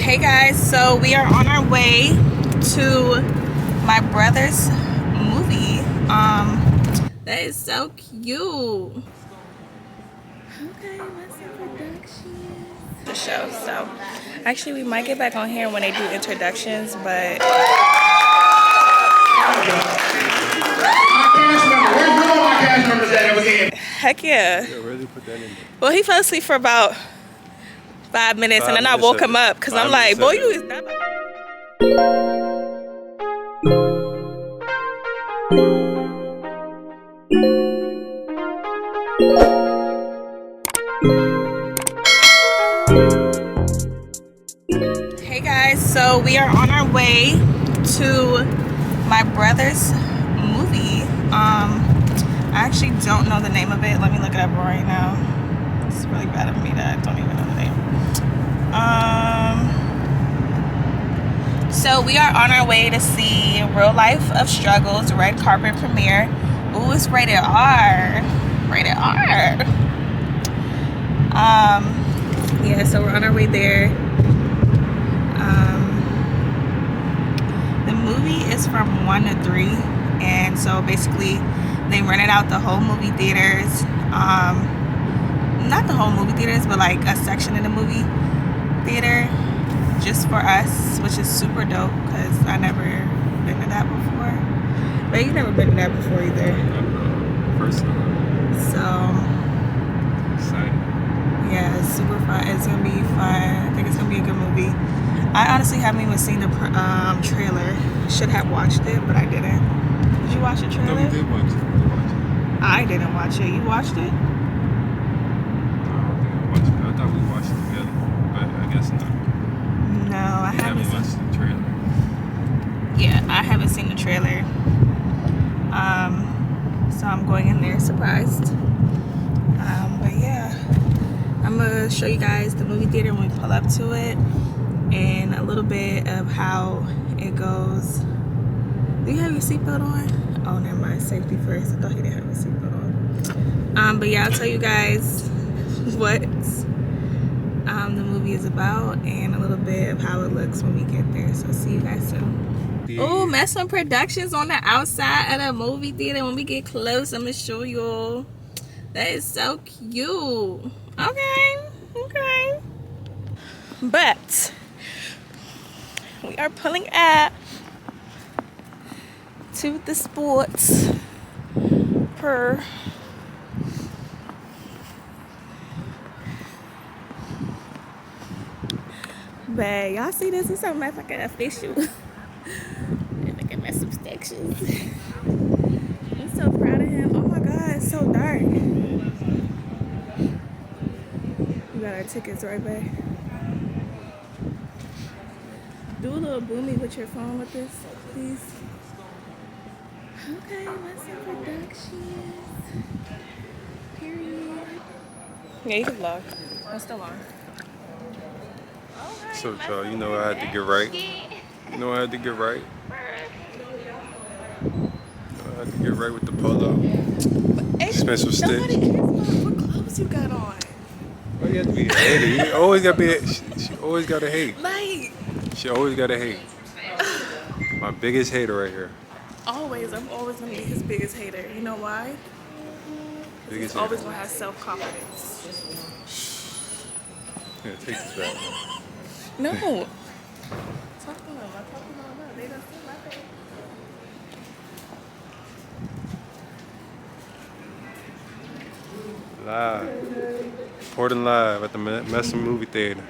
Hey guys, so we are on our way to my brother's movie. That is so cute. Okay, Messam Production. The show. So actually we might get back on here when they do introductions, but heck yeah. Well, he fell asleep for about 5 minutes, and then I woke him up because I'm like, boy, you is not. Hey guys, so we are on our way to my brother's movie. I actually don't know the name of it. Let me look it up right now. It's really bad of me that I don't even know the name. So we are on our way to see Real Life of Struggles red carpet premiere. Ooh, it's rated R. Rated R. Yeah, so we're on our way there. The movie is from 1 to 3, and so basically they rented out the whole movie theaters. Not the whole movie theaters, but like a section in the movie theater just for us, which is super dope because I never been to that before. But you've never been to that before either. First time. So Excited. yeah, it's super fun. It's gonna be fun. I think it's gonna be a good movie. I honestly haven't even seen the trailer. Should have watched it, but I didn't. Did you watch the trailer? No, we did watch it. I didn't watch it. You watched it? I thought we watched it together, but I guess not. No, I haven't watched the trailer. Yeah, I haven't seen the trailer. So I'm going in there surprised. But yeah, I'm gonna show you guys the movie theater when we pull up to it and a little bit of how it goes. Do you have your seatbelt on? Oh, never mind. Safety first. I thought he didn't have his seatbelt on. But yeah, I'll tell you guys what the movie is about and a little bit of how it looks when we get there. So see you guys soon. Oh, Messam Productions on the outside of the movie theater. When we get close, I'm gonna show y'all. That is so cute. Okay. But we are pulling up to the sports per. But y'all see this? It's so much like an official. Look at Messam Productions. I'm so proud of him. Oh my God, it's so dark. We got our tickets right back. Do a little boomy with your phone with this, please. Okay, Messam Productions. Period. Yeah, you can vlog. I'm still on. So, y'all, you know I had to get right. You know I had to get right. I had to get right with the polo. Expensive stitch. Nobody cares about what clothes you got on. Why you have to be a hater? You always gotta be. She always gotta hate. Like. She always gotta hate. My biggest hater right here. Always. I'm always gonna be his biggest hater. You know why? Biggest He's always gonna have self-confidence. Yeah, take this back. No. Talk to them. I talk to them. They don't see my face. Live. Reporting live at the Messam movie theater.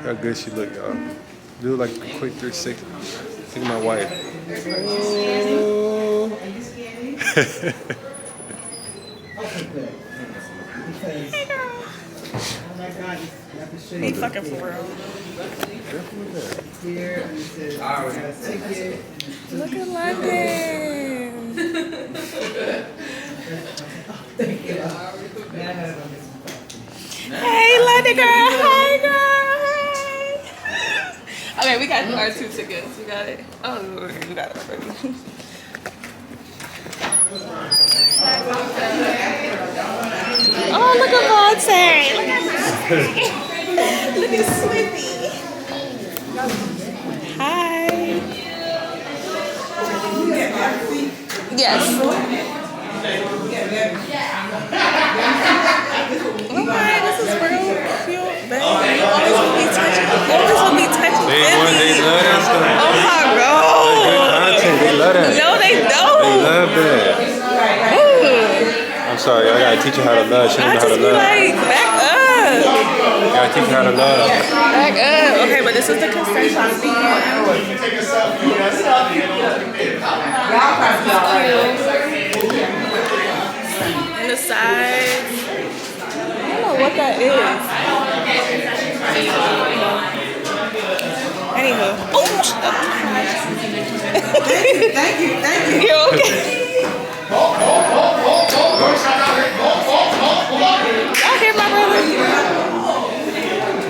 How good she look, y'all. Do like a quick 360. Look at my wife. Oh. Hey, girl. He fucking for real. Look at London. Hey, London girl. Hi, girl. Okay, we got our 2 tickets. We got it. Oh, we got it already. Oh, look at Monte. Look at Monte. Look at Smithy. Hi. Yes. Oh my, this is real cute, baby. Always will be touching. Always will be touching. They love that stuff. Oh my god. Good content. They love that. No, they don't. They love that. Ooh. I'm sorry, I gotta teach you how to love. She don't know how to love. Like, back up. I gotta teach you how to love. Back up. Okay, but this is the concession stand. And the sides. I don't know what that is. Anywho. Oh, thank you. You okay? Y'all hear my brother?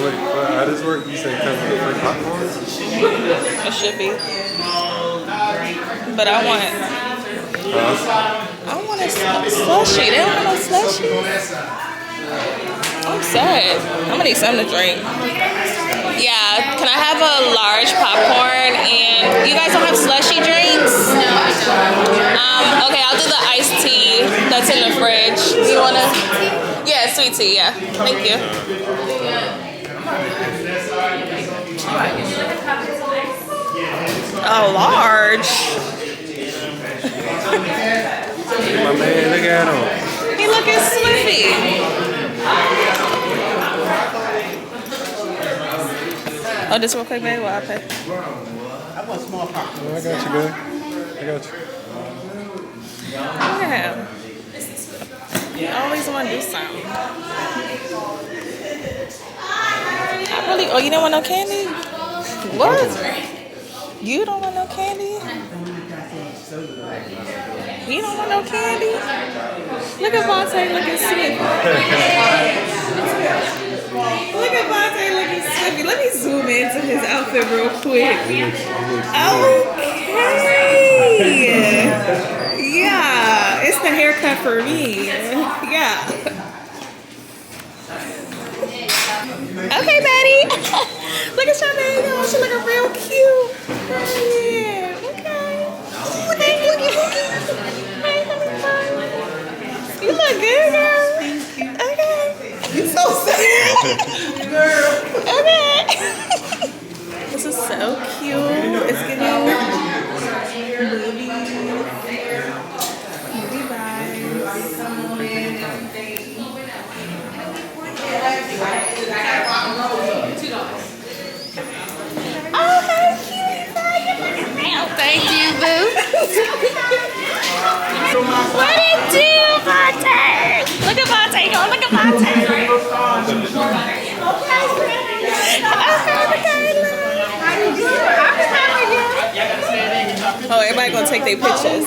Wait, how does this work? You say come with free popcorn? It should be. But I want a slushie. They don't have no slushies. I'm sad. I'm gonna need something to drink. Yeah, can I have a large popcorn? And you guys don't have slushy drinks? No, I don't. Okay, I'll do the iced tea that's in the fridge. You wanna? Yeah, sweet tea, yeah. Thank you. Oh, large. My man, look at him. He looking slippy. Oh, this real quick, babe. While I pay. I want small popcorn. I got you, good. I got you. Look at him. You always want to do something. Oh, you don't want no candy? What? You don't want no candy? You don't want no candy? Look at Vontae looking slippy. Look at Vontae looking slippy. Let me zoom into his outfit real quick. Okay. Yeah, it's the haircut for me. Yeah. Okay, Betty. Look at your baby. She looking real cute. Yeah. Okay. Ooh, hey, Boogie Boogie. Hey, honey pie. You look good, girl. Okay. You so sad. Okay. This is so cute. It's giving movie Oh, how cute! Thank you, boo. What it do, Vontae? Look at Vontae, go. Look at Vontae. Oh, everybody gonna take their pictures.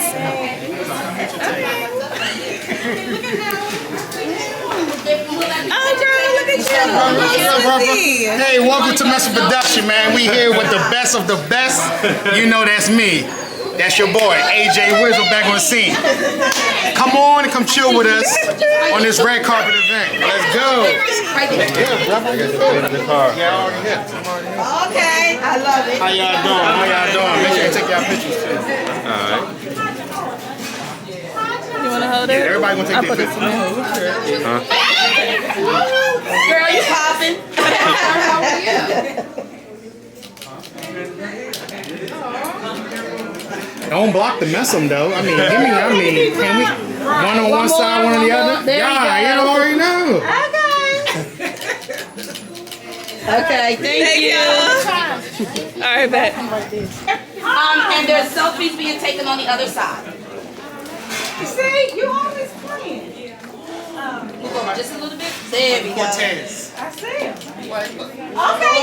Oh, girl, look at you. Hey, welcome to Messam Production, man. We here with the best of the best. You know that's me. That's your boy, AJ Wizzle, back on the scene. Come on and come chill with us on this red carpet event. Let's go. Okay, I love it. How y'all doing? Make sure you take y'all pictures too. Alright. You wanna hold it? Everybody gonna take their pictures. Girl, you popping? Don't block the Messam though. I mean, can we one on one side, one on the other? Yeah, you already know. Okay, thank you. All right, bet. And there's selfies being taken on the other side. See, you always playing. Just a little bit. There we go. I see him. Okay,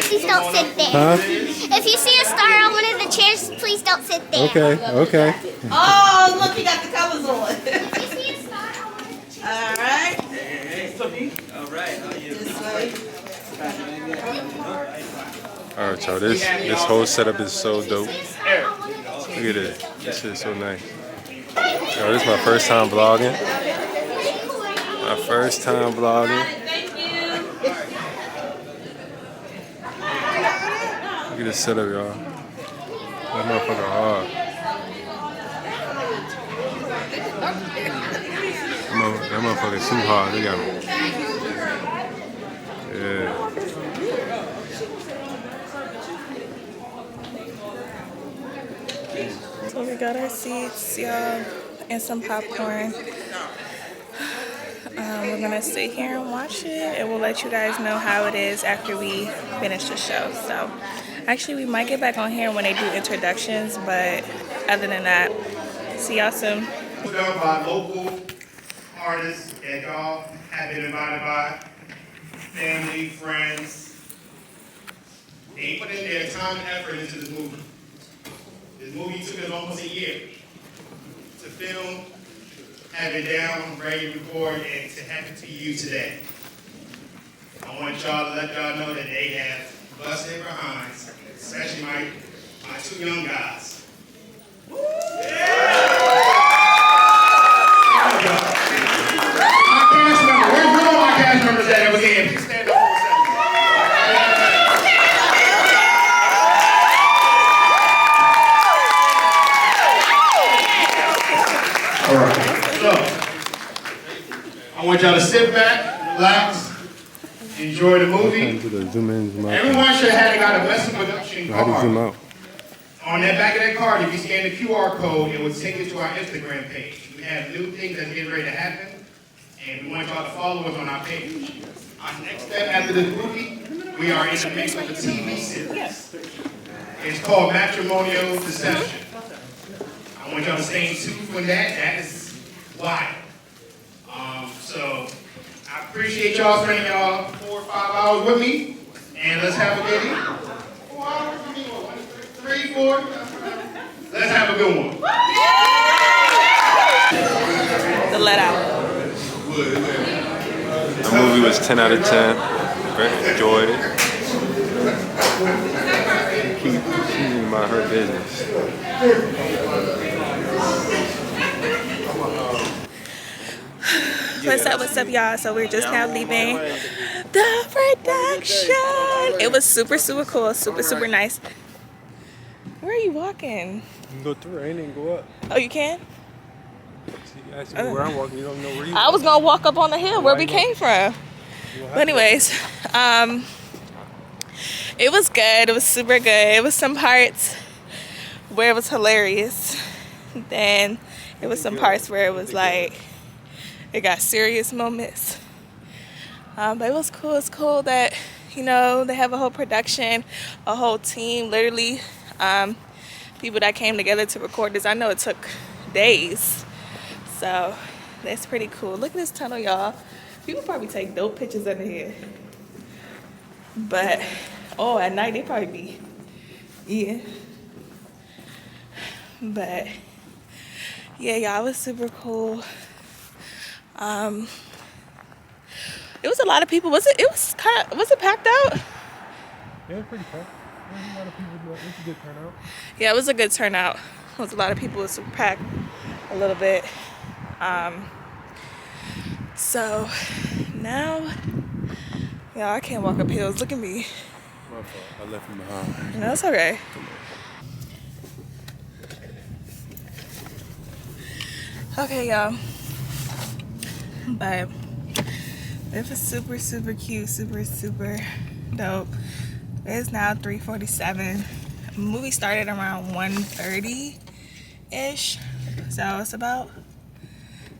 Please don't sit there. Huh? If you see a star on one of the chairs, please don't sit there. Okay. Oh, look, you got the colors on. If you see a star on one of the chairs. All right. All right. This way. Alright, y'all. This whole setup is so dope. Look at it. This shit is so nice. Yo, this is my first time vlogging. I Our first time vlogging. Thank you. Look at this setup, y'all. That motherfucker hard. That motherfucker too hard. Look at him. Yeah. So we got our seats, y'all, and some popcorn. We're gonna sit here and watch it, and we'll let you guys know how it is after we finish the show. So actually we might get back on here when they do introductions, but other than that, see y'all soon. Done by local artists that y'all have been invited by, family, friends. They put in their time and effort into this movie. This movie took us almost a year to film, have it down, ready to record, and to have it to you today. I want y'all to let y'all know that they have busted their behinds, especially my two young guys. I want y'all to sit back, relax, enjoy the movie. Everyone should have got a Messam Production card. How do you zoom out? On that back of that card, if you scan the QR code, it will take you to our Instagram page. We have new things that's getting ready to happen, and we want y'all to follow us on our page. Our next step after this movie, we are in the midst of a TV series. It's called Matrimonial Deception. I want y'all to stay tuned for that. That is wild. So I appreciate y'all spending y'all 4 or 5 hours with me, and let's have a good evening. 4 hours with me, 1, 3, 4. Let's have a good one. The let out. The movie was 10 out of 10. Very enjoyed it. She's about her business. What's up, y'all? So we're just now leaving the production. It was super cool, super nice. Where are you walking? You can go through it, ain't even go up. Oh, you can? You asked me where I'm walking, you don't know where you I was gonna walk up on the hill where we came from. But anyways, it was good. It was super good. It was some parts where it was hilarious. Then it was some parts where it was like it got serious moments. But it was cool. It's cool that, you know, they have a whole production, a whole team, literally, people that came together to record this. I know it took days. So that's pretty cool. Look at this tunnel, y'all. People probably take dope pictures under here. But, oh, at night they probably be, yeah. But, yeah, y'all, it was super cool. It was a lot of people. Was it packed out? Yeah, pretty packed. There's a lot of people. It was a good turnout. Yeah, it was a good turnout. It was a lot of people. It was packed a little bit. So now, y'all, I can't walk up hills. Look at me. My fault. I left him behind. No, it's okay. Okay, y'all. But it was super cute, super dope. It's now 3:47. The movie started around 1:30-ish. So it's about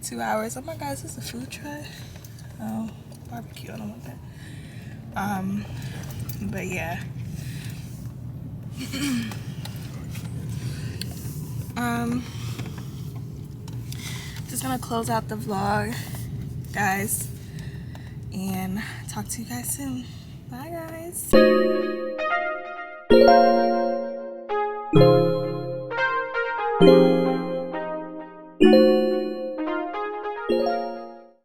2 hours. Oh my God, is this a food truck? Oh, barbecue, I don't want that. But yeah. Just gonna close out the vlog, guys, and talk to you guys soon. Bye, guys.